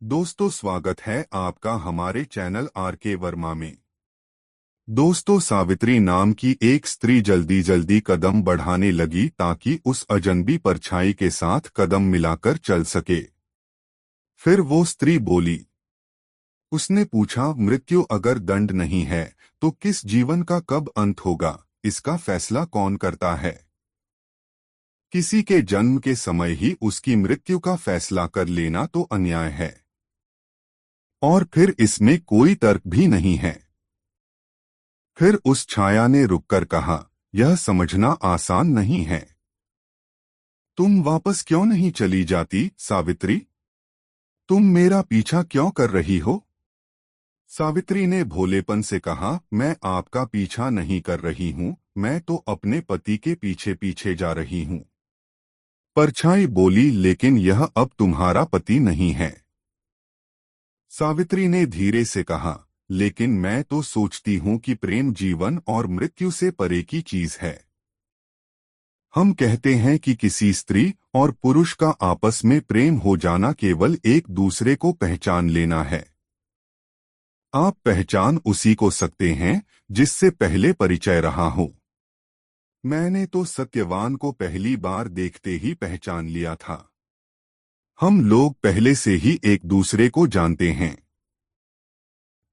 दोस्तों, स्वागत है आपका हमारे चैनल आर.के. वर्मा में। दोस्तों, सावित्री नाम की एक स्त्री जल्दी जल्दी कदम बढ़ाने लगी ताकि उस अजनबी परछाई के साथ कदम मिलाकर चल सके। फिर वो स्त्री बोली। उसने पूछा, मृत्यु अगर दंड नहीं है तो किस जीवन का कब अंत होगा, इसका फैसला कौन करता है? किसी के जन्म के समय ही उसकी मृत्यु का फैसला कर लेना तो अन्याय है, और फिर इसमें कोई तर्क भी नहीं है। फिर उस छाया ने रुककर कहा, यह समझना आसान नहीं है। तुम वापस क्यों नहीं चली जाती, सावित्री? तुम मेरा पीछा क्यों कर रही हो? सावित्री ने भोलेपन से कहा, मैं आपका पीछा नहीं कर रही हूँ, मैं तो अपने पति के पीछे पीछे जा रही हूँ। परछाई बोली, लेकिन यह अब तुम्हारा पति नहीं है। सावित्री ने धीरे से कहा, लेकिन मैं तो सोचती हूँ कि प्रेम जीवन और मृत्यु से परे की चीज है। हम कहते हैं कि किसी स्त्री और पुरुष का आपस में प्रेम हो जाना केवल एक दूसरे को पहचान लेना है। आप पहचान उसी को सकते हैं जिससे पहले परिचय रहा हो। मैंने तो सत्यवान को पहली बार देखते ही पहचान लिया था। हम लोग पहले से ही एक दूसरे को जानते हैं,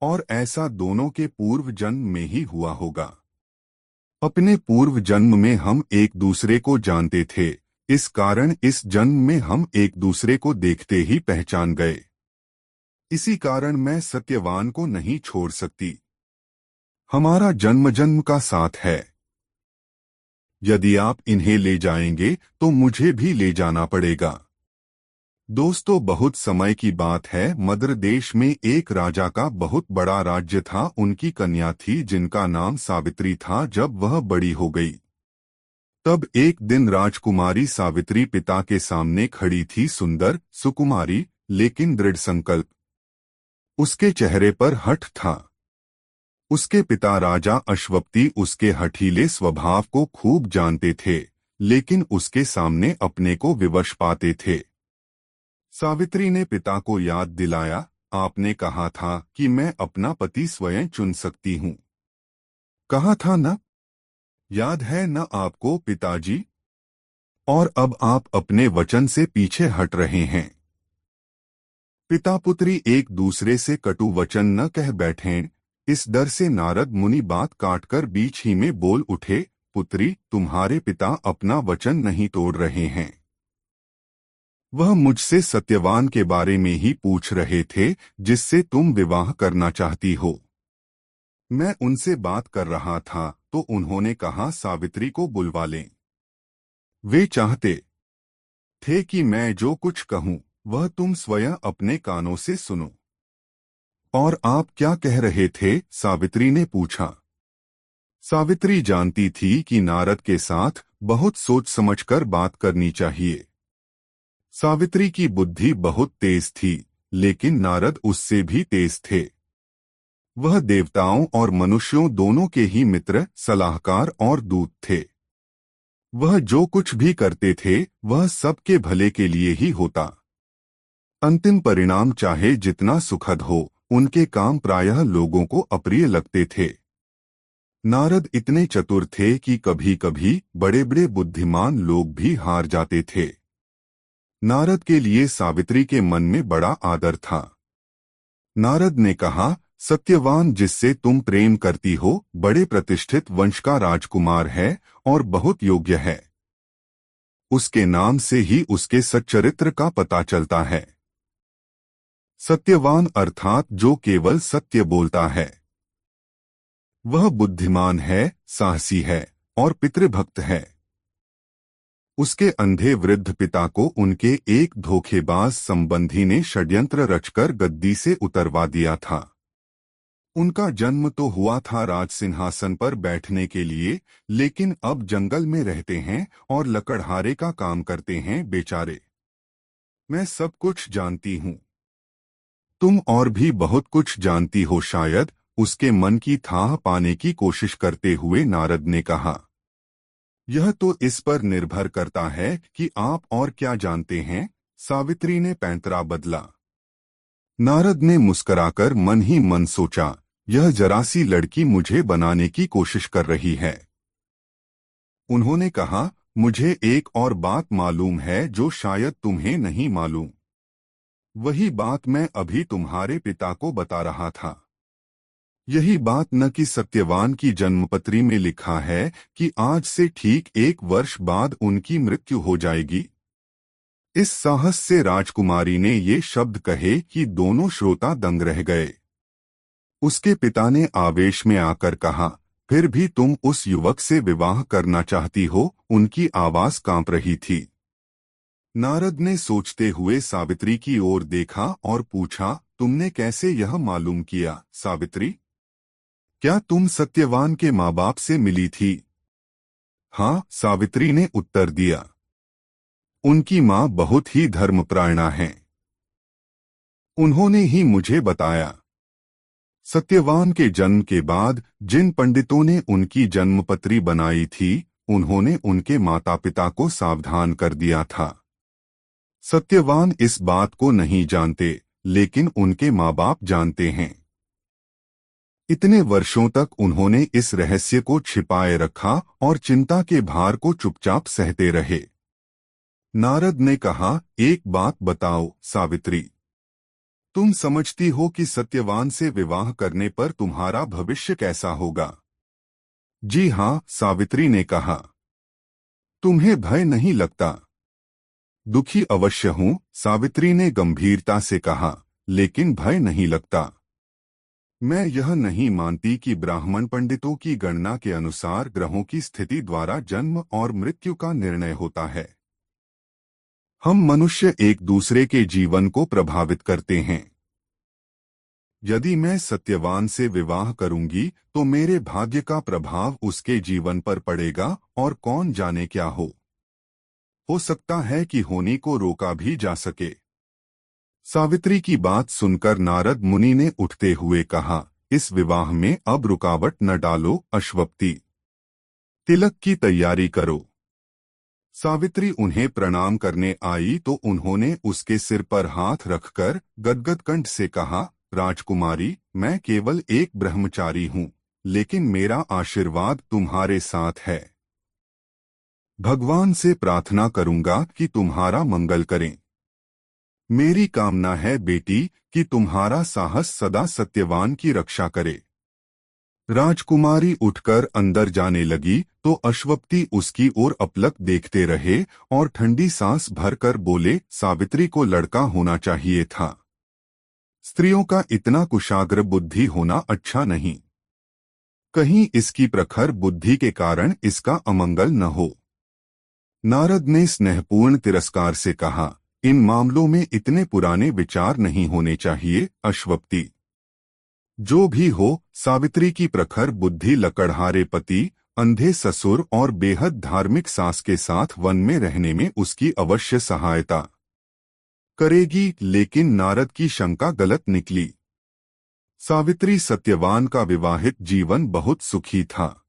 और ऐसा दोनों के पूर्व जन्म में ही हुआ होगा। अपने पूर्व जन्म में हम एक दूसरे को जानते थे, इस कारण इस जन्म में हम एक दूसरे को देखते ही पहचान गए। इसी कारण मैं सत्यवान को नहीं छोड़ सकती। हमारा जन्म जन्म का साथ है। यदि आप इन्हें ले जाएंगे तो मुझे भी ले जाना पड़ेगा। दोस्तों, बहुत समय की बात है, मद्र देश में एक राजा का बहुत बड़ा राज्य था। उनकी कन्या थी जिनका नाम सावित्री था। जब वह बड़ी हो गई तब एक दिन राजकुमारी सावित्री पिता के सामने खड़ी थी, सुंदर, सुकुमारी, लेकिन दृढ़ संकल्प। उसके चेहरे पर हठ था। उसके पिता राजा अश्वपति उसके हठीले स्वभाव को खूब जानते थे, लेकिन उसके सामने अपने को विवश पाते थे। सावित्री ने पिता को याद दिलाया, आपने कहा था कि मैं अपना पति स्वयं चुन सकती हूँ। कहा था न? याद है न आपको, पिताजी? और अब आप अपने वचन से पीछे हट रहे हैं। पिता पुत्री एक दूसरे से कटु वचन न कह बैठें, इस डर से नारद मुनि बात काटकर बीच ही में बोल उठे, पुत्री, तुम्हारे पिता अपना वचन नहीं तोड़ रहे हैं। वह मुझसे सत्यवान के बारे में ही पूछ रहे थे, जिससे तुम विवाह करना चाहती हो। मैं उनसे बात कर रहा था तो उन्होंने कहा, सावित्री को बुलवा लें। वे चाहते थे कि मैं जो कुछ कहूं वह तुम स्वयं अपने कानों से सुनो। और आप क्या कह रहे थे? सावित्री ने पूछा। सावित्री जानती थी कि नारद के साथ बहुत सोच समझकर बात करनी चाहिए। सावित्री की बुद्धि बहुत तेज थी, लेकिन नारद उससे भी तेज थे। वह देवताओं और मनुष्यों दोनों के ही मित्र, सलाहकार और दूत थे। वह जो कुछ भी करते थे वह सबके भले के लिए ही होता। अंतिम परिणाम चाहे जितना सुखद हो, उनके काम प्रायः लोगों को अप्रिय लगते थे। नारद इतने चतुर थे कि कभी कभी बड़े बड़े बुद्धिमान लोग भी हार जाते थे। नारद के लिए सावित्री के मन में बड़ा आदर था। नारद ने कहा, सत्यवान जिससे तुम प्रेम करती हो बड़े प्रतिष्ठित वंश का राजकुमार है और बहुत योग्य है। उसके नाम से ही उसके सच्चरित्र का पता चलता है। सत्यवान अर्थात जो केवल सत्य बोलता है। वह बुद्धिमान है, साहसी है और पितृभक्त है। उसके अंधे वृद्ध पिता को उनके एक धोखेबाज संबंधी ने षड्यंत्र रचकर गद्दी से उतरवा दिया था। उनका जन्म तो हुआ था राज सिंहासन पर बैठने के लिए, लेकिन अब जंगल में रहते हैं और लकड़हारे का काम करते हैं, बेचारे। मैं सब कुछ जानती हूँ। तुम और भी बहुत कुछ जानती हो शायद, उसके मन की थाह पाने की कोशिश करते हुए नारद ने कहा। यह तो इस पर निर्भर करता है कि आप और क्या जानते हैं, सावित्री ने पैंतरा बदला। नारद ने मुस्कराकर मन ही मन सोचा, यह जरा सी लड़की मुझे बनाने की कोशिश कर रही है। उन्होंने कहा, मुझे एक और बात मालूम है जो शायद तुम्हें नहीं मालूम। वही बात मैं अभी तुम्हारे पिता को बता रहा था। यही बात न कि सत्यवान की जन्मपत्री में लिखा है कि आज से ठीक 1 वर्ष बाद उनकी मृत्यु हो जाएगी। इस साहस से राजकुमारी ने ये शब्द कहे कि दोनों श्रोता दंग रह गए। उसके पिता ने आवेश में आकर कहा, फिर भी तुम उस युवक से विवाह करना चाहती हो? उनकी आवाज कांप रही थी। नारद ने सोचते हुए सावित्री की ओर देखा और पूछा, तुमने कैसे यह मालूम किया, सावित्री? क्या तुम सत्यवान के माँ बाप से मिली थी? हाँ, सावित्री ने उत्तर दिया। उनकी माँ बहुत ही धर्मपरायणा हैं। उन्होंने ही मुझे बताया। सत्यवान के जन्म के बाद जिन पंडितों ने उनकी जन्मपत्री बनाई थी, उन्होंने उनके माता पिता को सावधान कर दिया था। सत्यवान इस बात को नहीं जानते, लेकिन उनके माँ बाप जानते हैं। इतने वर्षों तक उन्होंने इस रहस्य को छिपाए रखा और चिंता के भार को चुपचाप सहते रहे। नारद ने कहा, एक बात बताओ सावित्री, तुम समझती हो कि सत्यवान से विवाह करने पर तुम्हारा भविष्य कैसा होगा? जी हाँ, सावित्री ने कहा। तुम्हें भय नहीं लगता? दुखी अवश्य हूँ, सावित्री ने गंभीरता से कहा, लेकिन भय नहीं लगता। मैं यह नहीं मानती कि ब्राह्मण पंडितों की गणना के अनुसार ग्रहों की स्थिति द्वारा जन्म और मृत्यु का निर्णय होता है। हम मनुष्य एक दूसरे के जीवन को प्रभावित करते हैं। यदि मैं सत्यवान से विवाह करूंगी तो मेरे भाग्य का प्रभाव उसके जीवन पर पड़ेगा और कौन जाने क्या हो सकता है कि होने को रोका भी जा सके। सावित्री की बात सुनकर नारद मुनि ने उठते हुए कहा, इस विवाह में अब रुकावट न डालो अश्वपति। तिलक की तैयारी करो। सावित्री उन्हें प्रणाम करने आई तो उन्होंने उसके सिर पर हाथ रखकर गदगद कंठ से कहा, राजकुमारी, मैं केवल एक ब्रह्मचारी हूँ, लेकिन मेरा आशीर्वाद तुम्हारे साथ है। भगवान से प्रार्थना करूंगा कि तुम्हारा मंगल करें। मेरी कामना है बेटी कि तुम्हारा साहस सदा सत्यवान की रक्षा करे। राजकुमारी उठकर अंदर जाने लगी तो अश्वपति उसकी ओर अपलक देखते रहे और ठंडी सांस भरकर बोले, सावित्री को लड़का होना चाहिए था। स्त्रियों का इतना कुशाग्र बुद्धि होना अच्छा नहीं। कहीं इसकी प्रखर बुद्धि के कारण इसका अमंगल न हो। नारद ने स्नेहपूर्ण तिरस्कार से कहा, इन मामलों में इतने पुराने विचार नहीं होने चाहिए अश्वपति। जो भी हो, सावित्री की प्रखर बुद्धि लकड़हारे पति, अंधे ससुर और बेहद धार्मिक सास के साथ वन में रहने में उसकी अवश्य सहायता करेगी। लेकिन नारद की शंका गलत निकली। सावित्री सत्यवान का विवाहित जीवन बहुत सुखी था।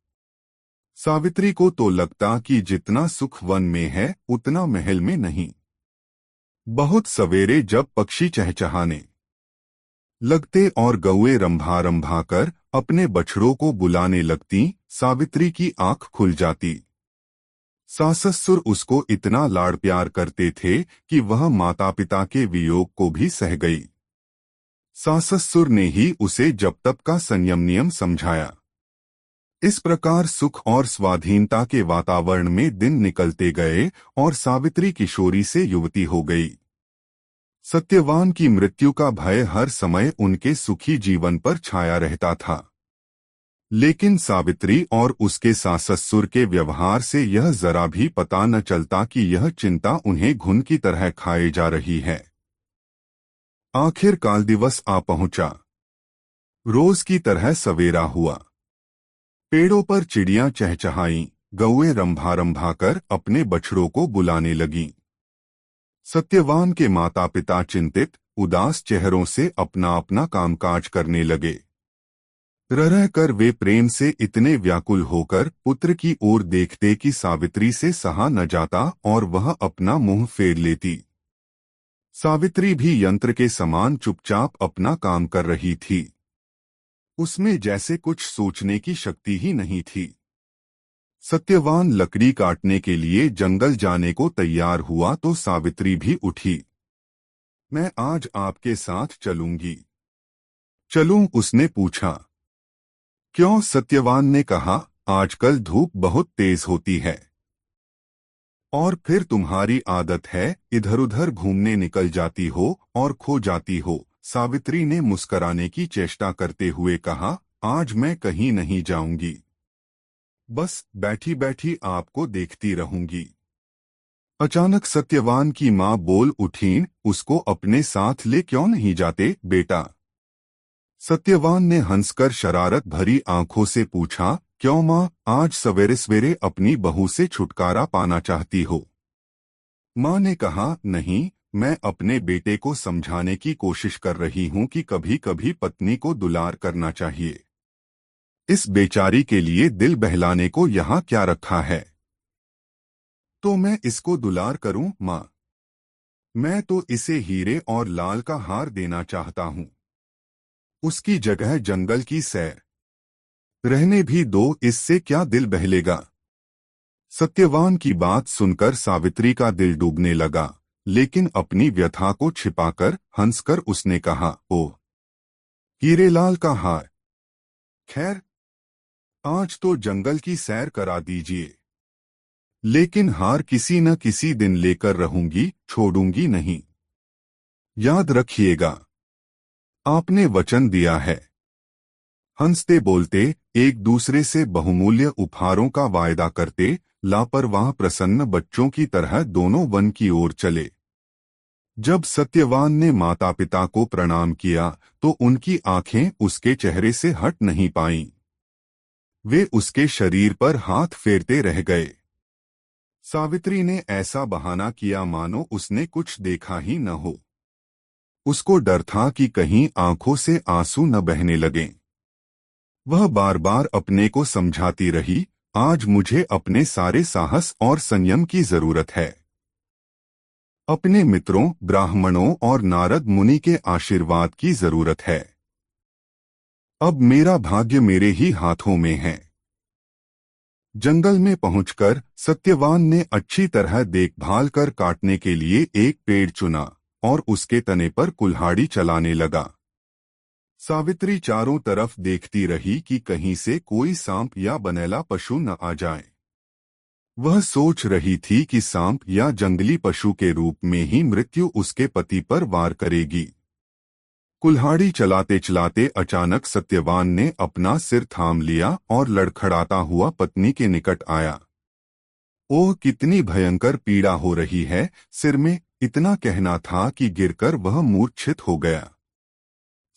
सावित्री को तो लगता कि जितना सुख वन में है उतना महल में नहीं। बहुत सवेरे जब पक्षी चहचहाने लगते और गौएं रंभा रंभा कर अपने बछड़ों को बुलाने लगती, सावित्री की आंख खुल जाती। सास-ससुर उसको इतना लाड़ प्यार करते थे कि वह माता पिता के वियोग को भी सह गई। सास-ससुर ने ही उसे जब तप का संयम नियम समझाया। इस प्रकार सुख और स्वाधीनता के वातावरण में दिन निकलते गए और सावित्री किशोरी से युवती हो गई। सत्यवान की मृत्यु का भय हर समय उनके सुखी जीवन पर छाया रहता था। लेकिन सावित्री और उसके सास-ससुर के व्यवहार से यह जरा भी पता न चलता कि यह चिंता उन्हें घुन की तरह खाए जा रही है। आखिरकार दिवस आ पहुंचा। रोज की तरह सवेरा हुआ। पेड़ों पर चिड़ियां चहचहाईं, गौएं रंभा रंभा कर अपने बछड़ों को बुलाने लगीं। सत्यवान के माता पिता चिंतित, उदास चेहरों से अपना अपना कामकाज करने लगे। रह कर वे प्रेम से इतने व्याकुल होकर पुत्र की ओर देखते कि सावित्री से सहा न जाता और वह अपना मुंह फेर लेती। सावित्री भी यंत्र के समान चुपचाप अपना काम कर रही थी। उसमें जैसे कुछ सोचने की शक्ति ही नहीं थी। सत्यवान लकड़ी काटने के लिए जंगल जाने को तैयार हुआ तो सावित्री भी उठी। मैं आज आपके साथ चलूंगी। चलूं? उसने पूछा। क्यों? सत्यवान ने कहा, आजकल धूप बहुत तेज होती है और फिर तुम्हारी आदत है इधर उधर घूमने निकल जाती हो और खो जाती हो। सावित्री ने मुस्कराने की चेष्टा करते हुए कहा, आज मैं कहीं नहीं जाऊंगी, बस बैठी बैठी आपको देखती रहूंगी। अचानक सत्यवान की माँ बोल उठीं, उसको अपने साथ ले क्यों नहीं जाते बेटा? सत्यवान ने हंसकर शरारत भरी आंखों से पूछा, क्यों माँ, आज सवेरे सवेरे अपनी बहू से छुटकारा पाना चाहती हो? माँ ने कहा, नहीं, मैं अपने बेटे को समझाने की कोशिश कर रही हूँ कि कभी कभी पत्नी को दुलार करना चाहिए। इस बेचारी के लिए दिल बहलाने को यहाँ क्या रखा है? तो मैं इसको दुलार करूं माँ? मैं तो इसे हीरे और लाल का हार देना चाहता हूँ। उसकी जगह जंगल की सैर रहने भी दो, इससे क्या दिल बहलेगा? सत्यवान की बात सुनकर सावित्री का दिल डूबने लगा, लेकिन अपनी व्यथा को छिपाकर हंसकर उसने कहा, ओह, हीरेलाल का हार? खैर, आज तो जंगल की सैर करा दीजिए, लेकिन हार किसी न किसी दिन लेकर रहूंगी, छोड़ूंगी नहीं। याद रखिएगा, आपने वचन दिया है। हंसते बोलते एक दूसरे से बहुमूल्य उपहारों का वायदा करते लापरवाह प्रसन्न बच्चों की तरह दोनों वन की ओर चले। जब सत्यवान ने माता पिता को प्रणाम किया तो उनकी आंखें उसके चेहरे से हट नहीं पाईं। वे उसके शरीर पर हाथ फेरते रह गए। सावित्री ने ऐसा बहाना किया मानो उसने कुछ देखा ही न हो। उसको डर था कि कहीं आंखों से आंसू न बहने लगें। वह बार बार अपने को समझाती रही, आज मुझे अपने सारे साहस और संयम की जरूरत है। अपने मित्रों, ब्राह्मणों और नारद मुनि के आशीर्वाद की जरूरत है। अब मेरा भाग्य मेरे ही हाथों में है। जंगल में पहुंचकर सत्यवान ने अच्छी तरह देखभाल कर काटने के लिए एक पेड़ चुना और उसके तने पर कुल्हाड़ी चलाने लगा। सावित्री चारों तरफ देखती रही कि कहीं से कोई सांप या बनेला पशु न आ जाए। वह सोच रही थी कि सांप या जंगली पशु के रूप में ही मृत्यु उसके पति पर वार करेगी। कुल्हाड़ी चलाते चलाते अचानक सत्यवान ने अपना सिर थाम लिया और लड़खड़ाता हुआ पत्नी के निकट आया। ओह, कितनी भयंकर पीड़ा हो रही है सिर में, इतना कहना था कि गिरकर वह मूर्छित हो गया।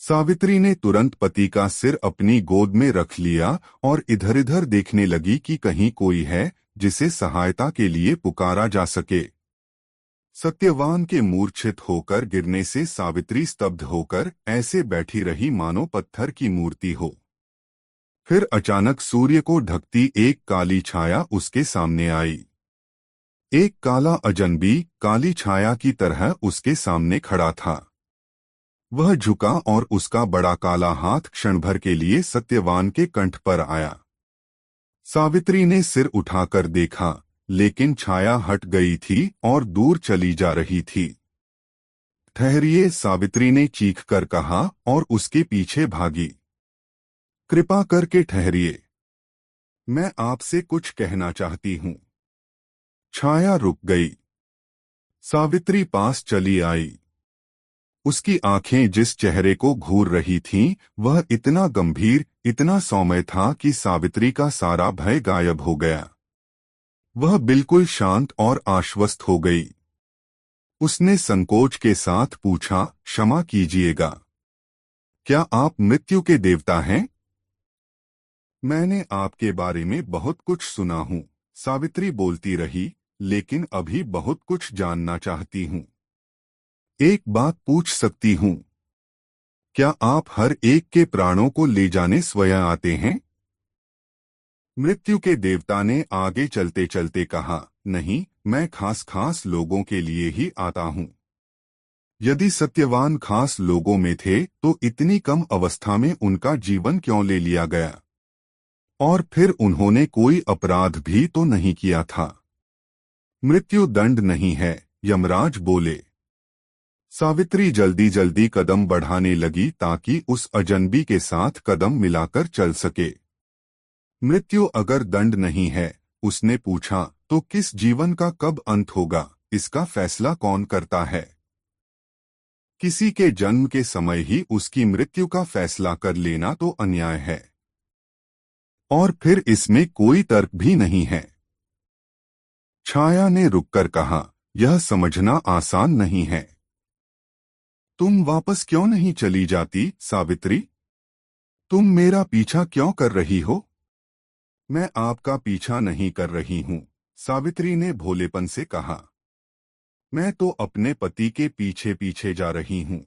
सावित्री ने तुरंत पति का सिर अपनी गोद में रख लिया और इधर-इधर देखने लगी कि कहीं कोई है जिसे सहायता के लिए पुकारा जा सके। सत्यवान के मूर्छित होकर गिरने से सावित्री स्तब्ध होकर ऐसे बैठी रही मानो पत्थर की मूर्ति हो। फिर अचानक सूर्य को ढकती एक काली छाया उसके सामने आई। एक काला अजनबी काली छाया की तरह उसके सामने खड़ा था। वह झुका और उसका बड़ा काला हाथ क्षण भर के लिए सत्यवान के कंठ पर आया। सावित्री ने सिर उठाकर देखा, लेकिन छाया हट गई थी और दूर चली जा रही थी। ठहरिए, सावित्री ने चीख कर कहा और उसके पीछे भागी। कृपा करके ठहरिए, मैं आपसे कुछ कहना चाहती हूँ। छाया रुक गई। सावित्री पास चली आई। उसकी आंखें जिस चेहरे को घूर रही थीं, वह इतना गंभीर, इतना सौम्य था कि सावित्री का सारा भय गायब हो गया। वह बिल्कुल शांत और आश्वस्त हो गई। उसने संकोच के साथ पूछा, क्षमा कीजिएगा, क्या आप मृत्यु के देवता हैं? मैंने आपके बारे में बहुत कुछ सुना हूँ, सावित्री बोलती रही, लेकिन अभी बहुत कुछ जानना चाहती हूँ। एक बात पूछ सकती हूँ? क्या आप हर एक के प्राणों को ले जाने स्वयं आते हैं? मृत्यु के देवता ने आगे चलते चलते कहा, नहीं, मैं खास खास लोगों के लिए ही आता हूँ। यदि सत्यवान खास लोगों में थे तो इतनी कम अवस्था में उनका जीवन क्यों ले लिया गया? और फिर उन्होंने कोई अपराध भी तो नहीं किया था। मृत्यु दंड नहीं है, यमराज बोले। सावित्री जल्दी जल्दी कदम बढ़ाने लगी ताकि उस अजनबी के साथ कदम मिलाकर चल सके। मृत्यु अगर दंड नहीं है, उसने पूछा, तो किस जीवन का कब अंत होगा, इसका फैसला कौन करता है? किसी के जन्म के समय ही उसकी मृत्यु का फैसला कर लेना तो अन्याय है। और फिर इसमें कोई तर्क भी नहीं है। छाया ने रुककर कहा, यह समझना आसान नहीं है। तुम वापस क्यों नहीं चली जाती, सावित्री? तुम मेरा पीछा क्यों कर रही हो? मैं आपका पीछा नहीं कर रही हूं, सावित्री ने भोलेपन से कहा। मैं तो अपने पति के पीछे पीछे जा रही हूं।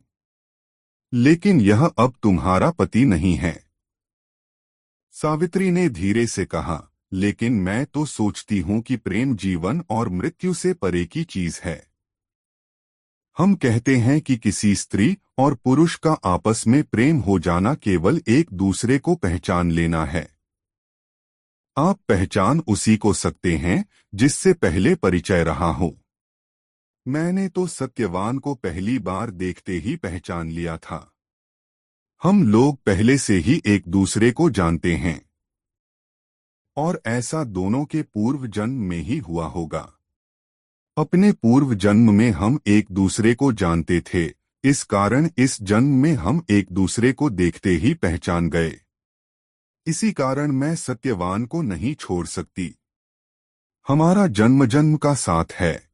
लेकिन यह अब तुम्हारा पति नहीं है। सावित्री ने धीरे से कहा, लेकिन मैं तो सोचती हूं कि प्रेम जीवन और मृत्यु से परे की चीज है। हम कहते हैं कि किसी स्त्री और पुरुष का आपस में प्रेम हो जाना केवल एक दूसरे को पहचान लेना है। आप पहचान उसी को सकते हैं जिससे पहले परिचय रहा हो। मैंने तो सत्यवान को पहली बार देखते ही पहचान लिया था। हम लोग पहले से ही एक दूसरे को जानते हैं। और ऐसा दोनों के पूर्व जन्म में ही हुआ होगा। अपने पूर्व जन्म में हम एक दूसरे को जानते थे, इस कारण इस जन्म में हम एक दूसरे को देखते ही पहचान गए। इसी कारण मैं सत्यवान को नहीं छोड़ सकती। हमारा जन्म जन्म का साथ है।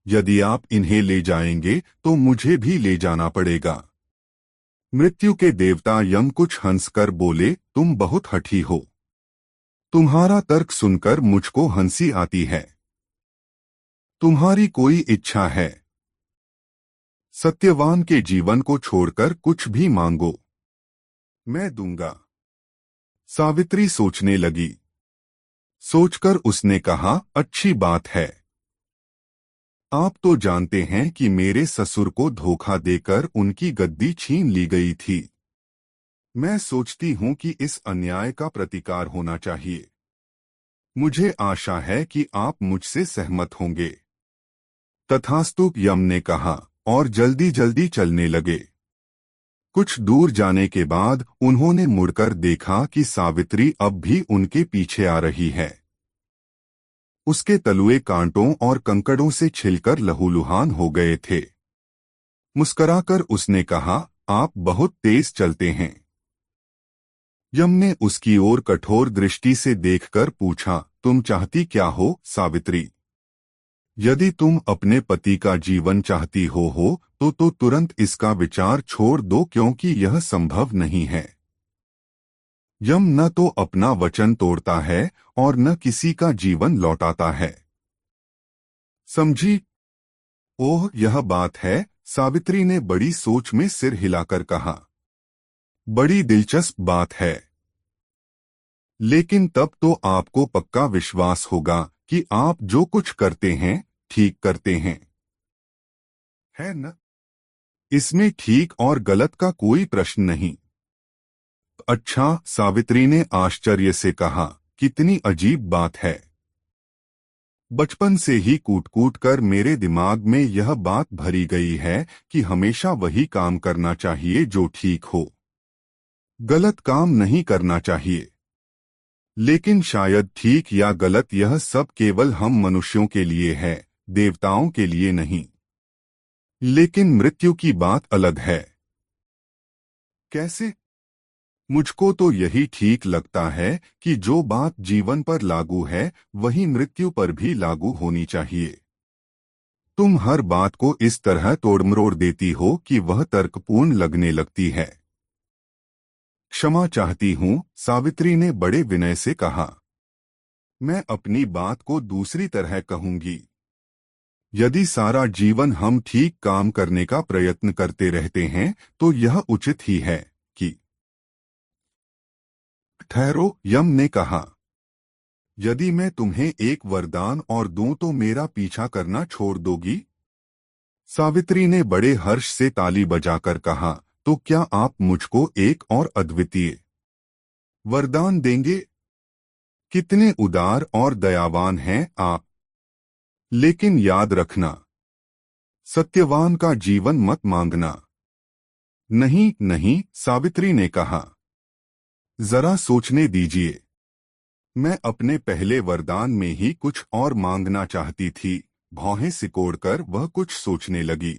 यदि आप इन्हें ले जाएंगे तो मुझे भी ले जाना पड़ेगा। मृत्यु के देवता यम कुछ हंसकर बोले, तुम बहुत हठी हो। तुम्हारा तर्क सुनकर मुझको हंसी आती है। तुम्हारी कोई इच्छा है? सत्यवान के जीवन को छोड़कर कुछ भी मांगो, मैं दूंगा। सावित्री सोचने लगी। सोचकर उसने कहा, अच्छी बात है। आप तो जानते हैं कि मेरे ससुर को धोखा देकर उनकी गद्दी छीन ली गई थी। मैं सोचती हूं कि इस अन्याय का प्रतिकार होना चाहिए। मुझे आशा है कि आप मुझसे सहमत होंगे। तथास्तु, यम ने कहा और जल्दी जल्दी चलने लगे। कुछ दूर जाने के बाद उन्होंने मुड़कर देखा कि सावित्री अब भी उनके पीछे आ रही है। उसके तलुए कांटों और कंकड़ों से छिलकर लहूलुहान हो गए थे। मुस्कराकर उसने कहा, आप बहुत तेज चलते हैं। यम ने उसकी ओर कठोर दृष्टि से देखकर पूछा, तुम चाहती क्या हो, सावित्री? यदि तुम अपने पति का जीवन चाहती हो तो तुरंत इसका विचार छोड़ दो, क्योंकि यह संभव नहीं है। यम न तो अपना वचन तोड़ता है और न किसी का जीवन लौटाता है। समझी? ओह, यह बात है, सावित्री ने बड़ी सोच में सिर हिलाकर कहा। बड़ी दिलचस्प बात है। लेकिन तब तो आपको पक्का विश्वास होगा कि आप जो कुछ करते हैं ठीक करते हैं, है न? इसमें ठीक और गलत का कोई प्रश्न नहीं। अच्छा, सावित्री ने आश्चर्य से कहा, कितनी अजीब बात है। बचपन से ही कूट कूट कर मेरे दिमाग में यह बात भरी गई है कि हमेशा वही काम करना चाहिए जो ठीक हो। गलत काम नहीं करना चाहिए। लेकिन शायद ठीक या गलत यह सब केवल हम मनुष्यों के लिए है, देवताओं के लिए नहीं। लेकिन मृत्यु की बात अलग है। कैसे? मुझको तो यही ठीक लगता है कि जो बात जीवन पर लागू है वही मृत्यु पर भी लागू होनी चाहिए। तुम हर बात को इस तरह तोड़मरोड़ देती हो कि वह तर्कपूर्ण लगने लगती है। क्षमा चाहती हूँ, सावित्री ने बड़े विनय से कहा। मैं अपनी बात को दूसरी तरह कहूंगी। यदि सारा जीवन हम ठीक काम करने का प्रयत्न करते रहते हैं तो यह उचित ही है कि ठहरो, यम ने कहा। यदि मैं तुम्हें एक वरदान और दूं तो मेरा पीछा करना छोड़ दोगी? सावित्री ने बड़े हर्ष से ताली बजाकर कहा, तो क्या आप मुझको एक और अद्वितीय वरदान देंगे? कितने उदार और दयावान हैं आप। लेकिन याद रखना, सत्यवान का जीवन मत मांगना। नहीं नहीं, सावित्री ने कहा, जरा सोचने दीजिए। मैं अपने पहले वरदान में ही कुछ और मांगना चाहती थी। भौहें सिकोड़कर वह कुछ सोचने लगी।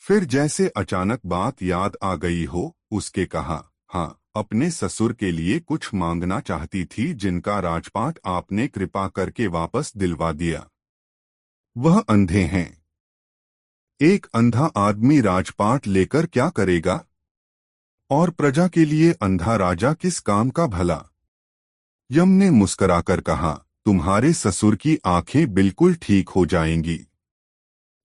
फिर जैसे अचानक बात याद आ गई हो, उसके कहा, हाँ, अपने ससुर के लिए कुछ मांगना चाहती थी जिनका राजपाट आपने कृपा करके वापस दिलवा दिया। वह अंधे हैं। एक अंधा आदमी राजपाट लेकर क्या करेगा? और प्रजा के लिए अंधा राजा किस काम का भला? यम ने मुस्कुराकर कहा, तुम्हारे ससुर की आंखें बिल्कुल ठीक हो जाएंगी।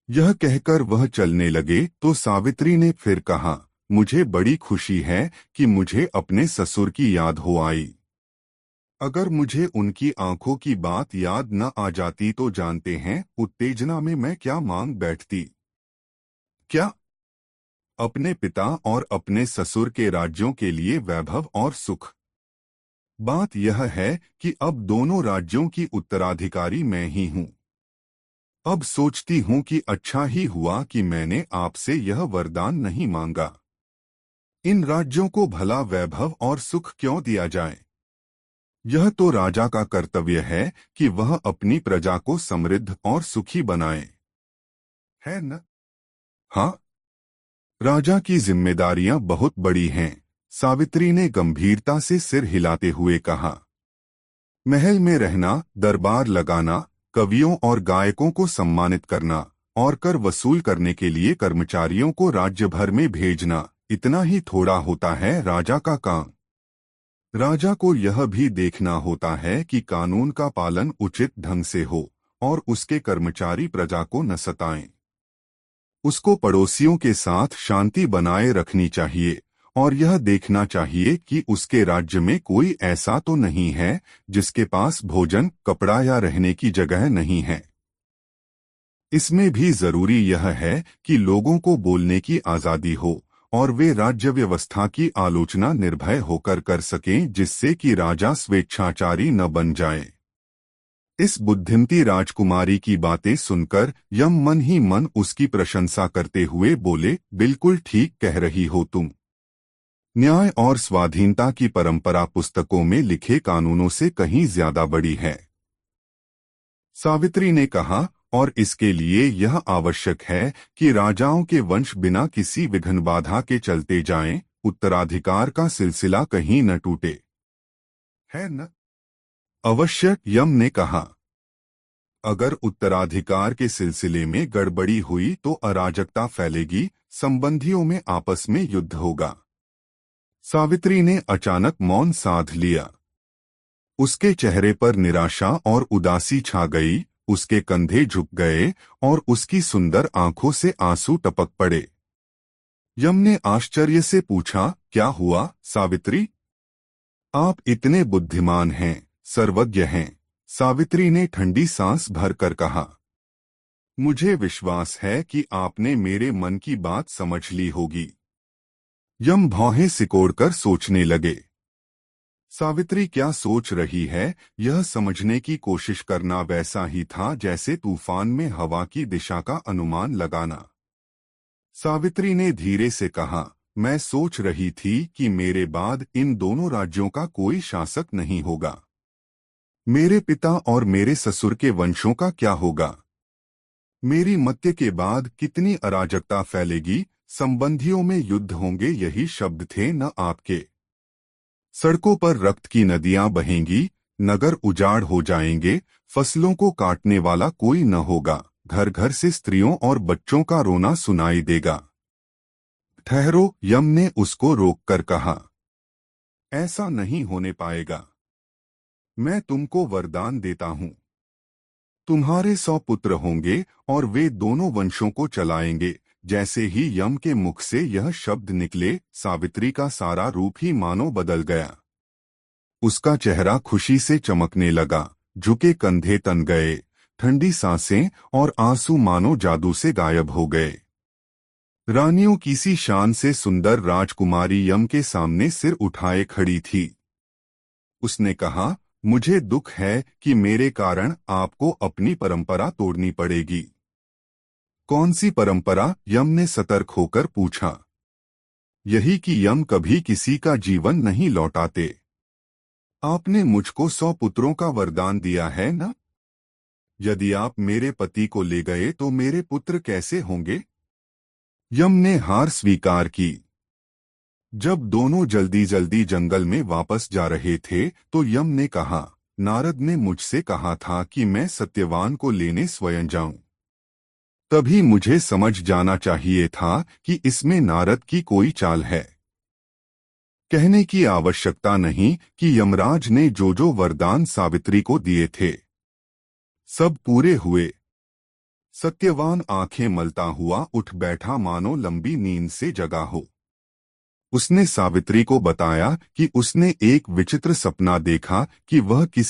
यह कहकर वह चलने लगे तो सावित्री ने फिर कहा, मुझे बड़ी खुशी है कि मुझे अपने ससुर की याद हो आई। अगर मुझे उनकी आंखों की बात याद न आ जाती तो जानते हैं उत्तेजना में मैं क्या मांग बैठती। क्या? अपने पिता और अपने ससुर के राज्यों के लिए वैभव और सुख। बात यह है कि अब दोनों राज्यों की उत्तराधिकारी मैं ही हूँ। अब सोचती हूँ कि अच्छा ही हुआ कि मैंने आपसे यह वरदान नहीं मांगा। इन राज्यों को भला वैभव और सुख क्यों दिया जाए? यह तो राजा का कर्तव्य है कि वह अपनी प्रजा को समृद्ध और सुखी बनाए, है न? हाँ, राजा की जिम्मेदारियां बहुत बड़ी हैं। सावित्री ने गंभीरता से सिर हिलाते हुए कहा, महल में रहना, दरबार लगाना, कवियों और गायकों को सम्मानित करना और कर वसूल करने के लिए कर्मचारियों को राज्य भर में भेजना, इतना ही थोड़ा होता है राजा का काम। राजा को यह भी देखना होता है कि कानून का पालन उचित ढंग से हो और उसके कर्मचारी प्रजा को न सताएं। उसको पड़ोसियों के साथ शांति बनाए रखनी चाहिए और यह देखना चाहिए कि उसके राज्य में कोई ऐसा तो नहीं है जिसके पास भोजन, कपड़ा या रहने की जगह नहीं है। इसमें भी जरूरी यह है कि लोगों को बोलने की आजादी हो और वे राज्य व्यवस्था की आलोचना निर्भय होकर कर सकें, जिससे कि राजा स्वेच्छाचारी न बन जाए। इस बुद्धिमती राजकुमारी की बातें सुनकर यम मन ही मन उसकी प्रशंसा करते हुए बोले, बिल्कुल ठीक कह रही हो तुम। न्याय और स्वाधीनता की परंपरा पुस्तकों में लिखे कानूनों से कहीं ज्यादा बड़ी है। सावित्री ने कहा, और इसके लिए यह आवश्यक है कि राजाओं के वंश बिना किसी विघ्न बाधा के चलते जाएं, उत्तराधिकार का सिलसिला कहीं न टूटे, है न? अवश्य, यम ने कहा। अगर उत्तराधिकार के सिलसिले में गड़बड़ी हुई तो अराजकता फैलेगी, संबंधियों में आपस में युद्ध होगा। सावित्री ने अचानक मौन साध लिया। उसके चेहरे पर निराशा और उदासी छा गई, उसके कंधे झुक गए और उसकी सुंदर आंखों से आंसू टपक पड़े। यम ने आश्चर्य से पूछा, क्या हुआ सावित्री? आप इतने बुद्धिमान हैं, सर्वज्ञ हैं। सावित्री ने ठंडी सांस भरकर कहा, मुझे विश्वास है कि आपने मेरे मन की बात समझ ली होगी। यम भौहें सिकोड़कर सोचने लगे। सावित्री क्या सोच रही है, यह समझने की कोशिश करना वैसा ही था जैसे तूफान में हवा की दिशा का अनुमान लगाना। सावित्री ने धीरे से कहा, मैं सोच रही थी कि मेरे बाद इन दोनों राज्यों का कोई शासक नहीं होगा। मेरे पिता और मेरे ससुर के वंशों का क्या होगा? मेरी मृत्यु के बाद कितनी अराजकता फैलेगी, संबंधियों में युद्ध होंगे, यही शब्द थे न आपके। सड़कों पर रक्त की नदियां बहेंगी, नगर उजाड़ हो जाएंगे, फसलों को काटने वाला कोई न होगा, घर घर से स्त्रियों और बच्चों का रोना सुनाई देगा। ठहरो, यम ने उसको रोककर कहा, ऐसा नहीं होने पाएगा। मैं तुमको वरदान देता हूं। तुम्हारे 100 पुत्र होंगे और वे दोनों वंशों को चलाएंगे। जैसे ही यम के मुख से यह शब्द निकले, सावित्री का सारा रूप ही मानो बदल गया। उसका चेहरा खुशी से चमकने लगा, झुके कंधे तन गए, ठंडी सांसें और आंसू मानो जादू से गायब हो गए। रानियों की सी शान से सुंदर राजकुमारी यम के सामने सिर उठाए खड़ी थी। उसने कहा, मुझे दुख है कि मेरे कारण आपको अपनी परंपरा तोड़नी पड़ेगी। कौन सी परंपरा? यम ने सतर्क होकर पूछा। यही कि यम कभी किसी का जीवन नहीं लौटाते। आपने मुझको 100 पुत्रों का वरदान दिया है ना? यदि आप मेरे पति को ले गए तो मेरे पुत्र कैसे होंगे? यम ने हार स्वीकार की। जब दोनों जल्दी जल्दी जंगल में वापस जा रहे थे तो यम ने कहा, नारद ने मुझसे कहा था कि मैं सत्यवान को लेने स्वयं जाऊं। तभी मुझे समझ जाना चाहिए था कि इसमें नारद की कोई चाल है। कहने की आवश्यकता नहीं कि यमराज ने जो जो वरदान सावित्री को दिए थे सब पूरे हुए। सत्यवान आंखें मलता हुआ उठ बैठा मानो लंबी नींद से जगा हो। उसने सावित्री को बताया कि उसने एक विचित्र सपना देखा कि वह किसी